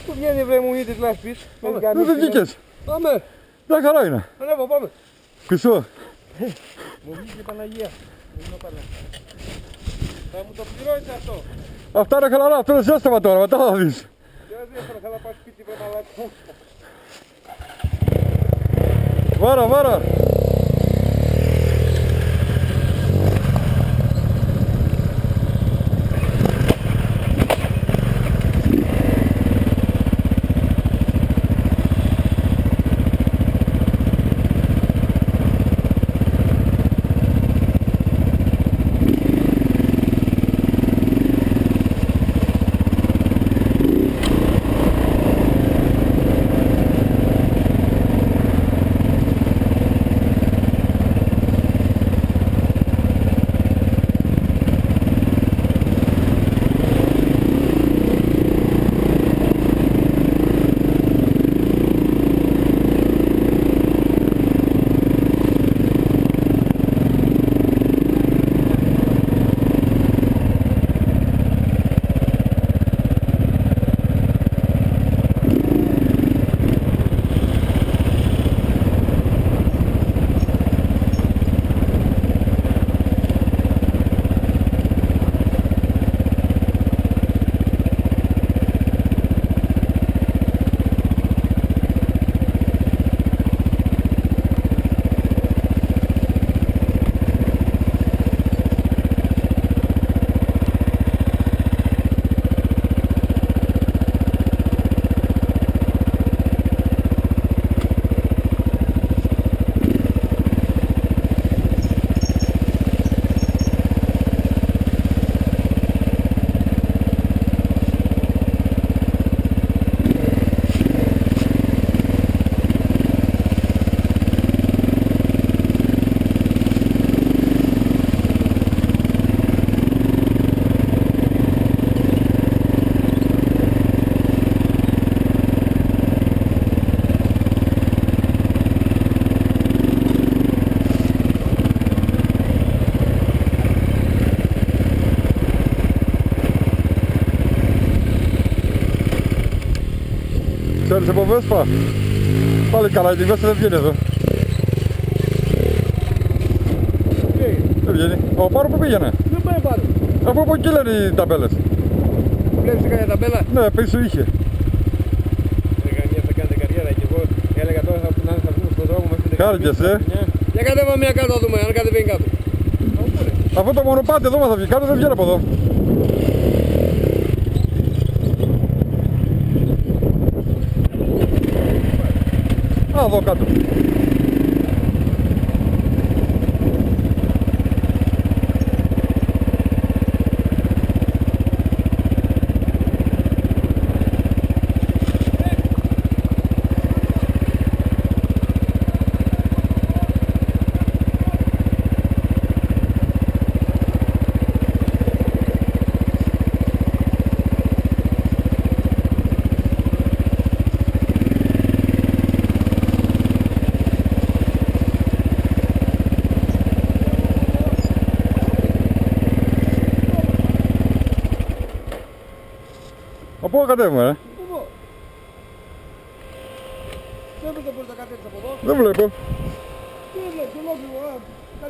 Πού βγαίνει βρε μου ή της λάσπης. Δεν βγήκες. Πάμε. Μια χαρά είναι. Ανέβω, πάμε. Πισώ. Μου βγήκε η Παναγία. Θα μου το πληρώνεις αυτό. Αυτά είναι χαλαρά, αυτό είναι ζέσταμα τώρα, μετά θα δεις. Δεν θέλω να πάω σπίτι με μαλακό. Βάρα, βάρα. Ξέρεις από Βέσπα. Πάλι καλά, η Βέσπα δεν βγαίνει εδώ. Δεν βγαίνει. Ο Πάρο που πήγαινε. Δεν πάει Πάρο. Από εκεί λένε οι ταμπέλες. Βλέπεις καμιά ταμπέλα. Ναι, πίσω είχε. Θα κάνετε καριέρα και εγώ έλεγα τώρα θα βγούμε στον δρόμο μας. Χάρηκες, Για κατέβα μια κάτω να δούμε, αν κατεβαίνει κάτω. Αυτό το μονοπάτι εδώ μας θα βγει, κάτω δεν βγαίνει από εδώ. Α, εδώ κάτω. Από πού κατέβουμε, Βλέπετε πώς θα κατέβεις από εδώ. Δεν βλέπω. Τι βλέπεις, ολόκληρο,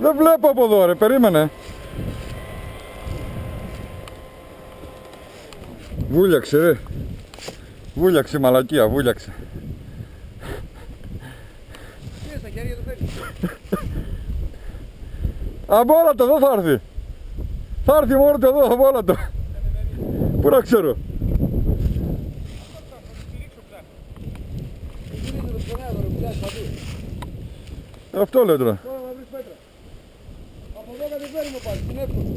Δεν βλέπω από εδώ, ρε, περίμενε. Βούλιαξε, ρε. Βούλιαξε, μαλακία, βούλιαξε. Τι στα χέρια του φέρνει. Αμπόλατο, εδώ θα έρθει. Θα έρθει μόνο του εδώ, αμπόλατο. Πού να ξέρω. Αυτό λέω τώρα. Τώρα να βρεις πέτρα. Από εδώ κατεβαίνουμε πάλι, στην εύκολη.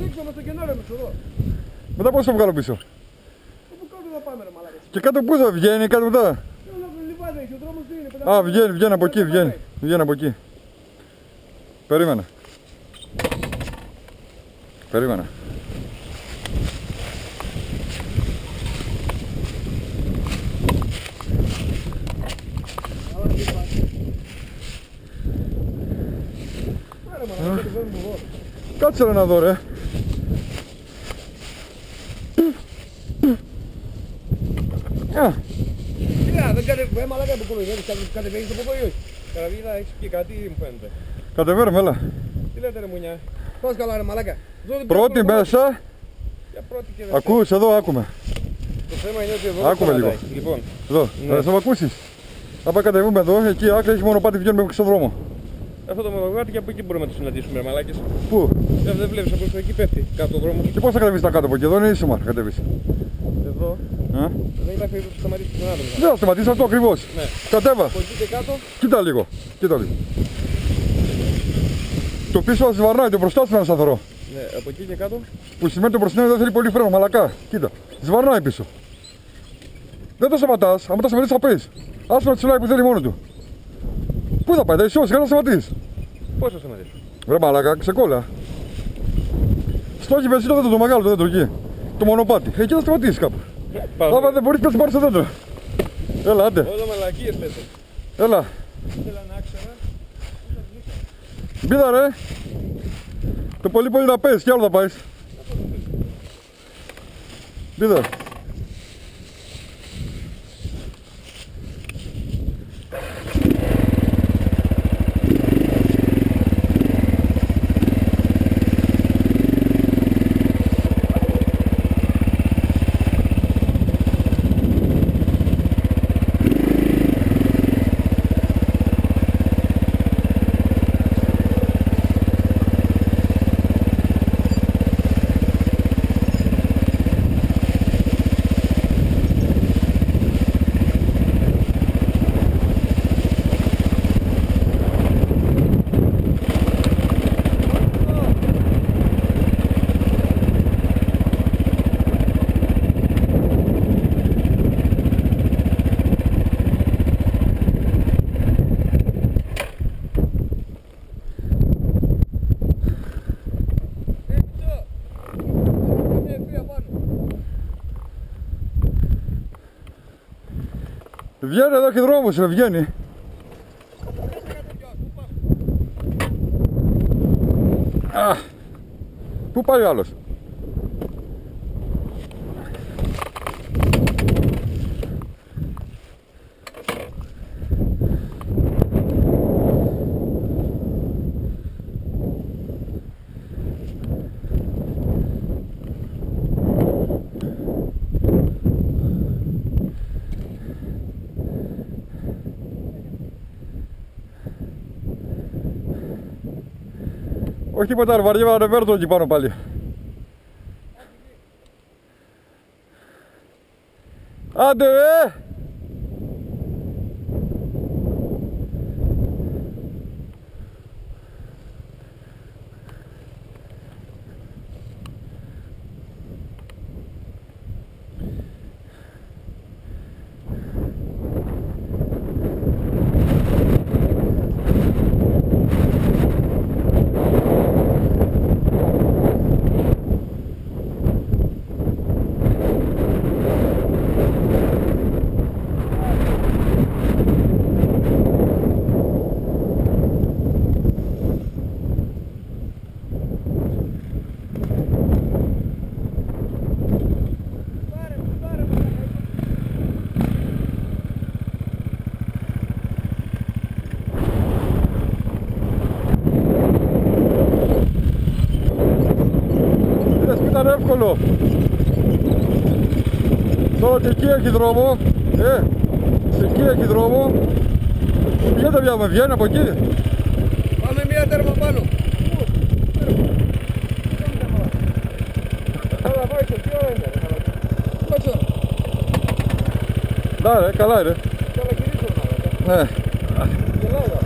Ρίξω με το κενό ρε εδώ. Μετά πώς θα βγάλω πίσω. Από κάτω θα πάμε ρε μαλάκες. Και κάτω πού θα βγαίνει, κάτω μετά. Λιβάδι έχει, ο δρόμος τι είναι. Α, βγαίνει από εκεί, βγαίνει από εκεί. Περίμενε. Κάτσε ρε να δω ρε. Κοίτα, δεν κατεβαίνει, μαλάκα που κολοϊδεύεις, κατεβαίνεις το ποκόι, όχι. Καραβίδα, έχεις και κάτι μου φαίνεται. Κατεβαίνουμε, έλα. Τι λέτε ρε μουνιά. Πώς καλά ρε μαλάκα. Πρώτη μέσα. Για πρώτη και δεύτερη. Ακούς, εδώ άκουμε. Το θέμα είναι ότι εδώ Άκουμε δεν λίγο. σταματάει. Λοιπόν, Εδώ, θα με ακούσεις. Άμα κατεβούμε εδώ, εκεί άκρη έχει μονοπάτι, βγαίνουμε στον δρόμο. αυτό το μονοπάτι και από εκεί μπορούμε να το συναντήσουμε, ρε μαλάκες. Πού? Δεν βλέπεις από εκεί πέφτει κάτω το δρόμο. Και πώς θα κατεβείς τα κάτω από εκεί, εδώ είναι ήσωμα να κατεβείς. Εδώ Α? δεν υπάρχει περίπτωση να σταματήσει τον άδειο. Δεν θα σταματήσεις αυτό ακριβώς. Ναι. Κατέβα. Από εκεί και κάτω, Κοίτα λίγο. Κοίτα λίγο. Το πίσω σας βαρνάει, το μπροστά σου είναι σταθερό. ναι, από εκεί και κάτω. Που σημαίνει το μπροστινό δεν θέλει πολύ φρένο, μαλακά. Κοίτα. Σβαρνάει πίσω. Δεν το σταματάς, άμα το σταματήσεις θα πεις. Άσου να τσουλάει που θέλει μόνο του. Πού θα πάει, θα ισιώσεις, να σταματήσεις. Πώς θα σταματήσω. Βρε μαλακά, ξεκόλα. Στο έχει βενζίνο δέντρο το μεγάλο, το δέντρο εκεί. Το μονοπάτι. Εκεί θα σταματήσεις κάπου. Άμα δεν μπορείς, πες πάρεις το δέντρο. Έλα, άντε. Όλα μαλακίες λέτε. Έλα. Ήθελα να ξέρω. Μπίδα ρε. Το πολύ πολύ να πες, κι άλλο θα πάεις. Μπίδα. Βγαίνει εδώ, έχει δρόμος, ρε, βγαίνει. Α, πού πάει ο άλλος? Όχι τίποτα, ρε, βαριέμαι να ανεβαίνω εκεί πάνω πάλι. Άντε, ήταν εύκολο. Τώρα και εκεί έχει δρόμο. Εκεί έχει δρόμο. Γιατί βγαίνουμε, βγαίνει από εκεί. Πάμε μία τέρμα πάνω. Καλά, πάει σε ποιο είναι, ρε μαλακά. Κάτσε. Ναι ρε, καλά ρε. Καλά γυρίζω, μαλακά. Ναι. Γελάγα.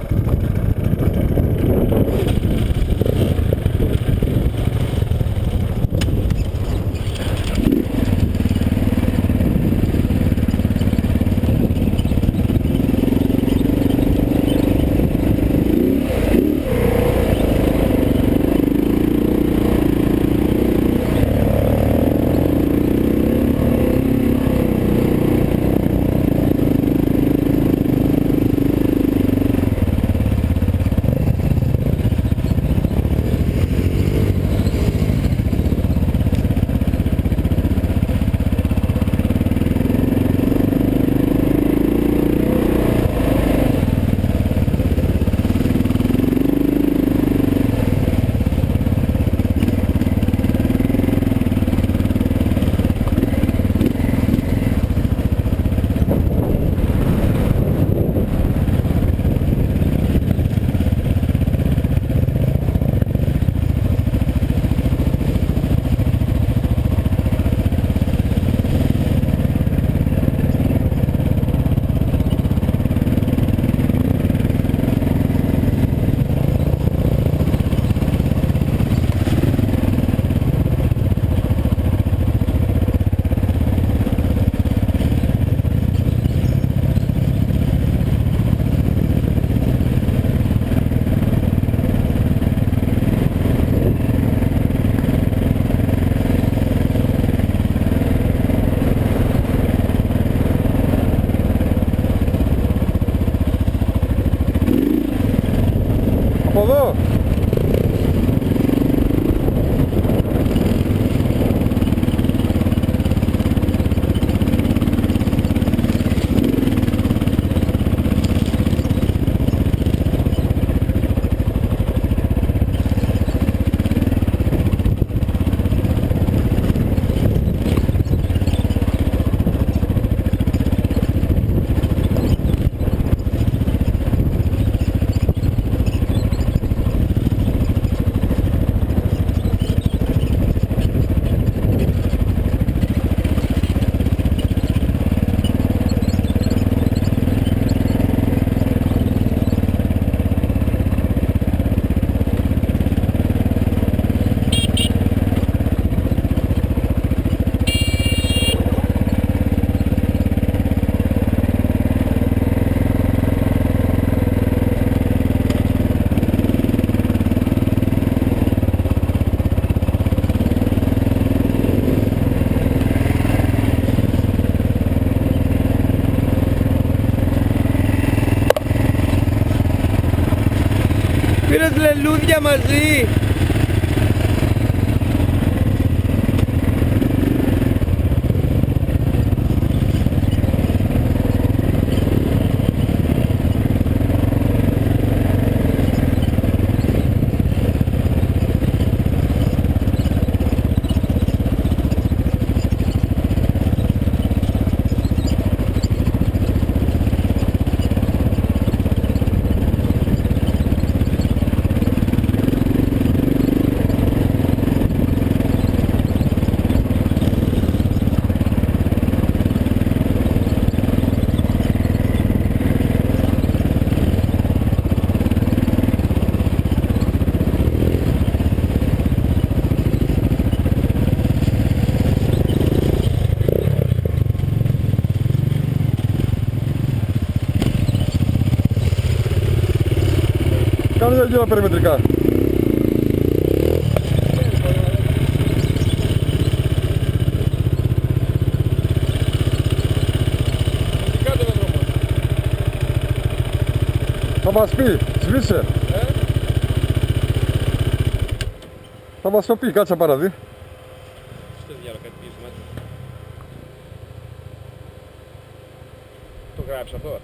λουλούδια μαζί. Κάνε 2 γύρω περιμετρικά. Κάτω με δρόμο. Θα μας πει, σβήσε. Θα μας το πει, κάτσε να παραδεί. Στο διάλογο κάτι πίσω. Το γράψα αυτό.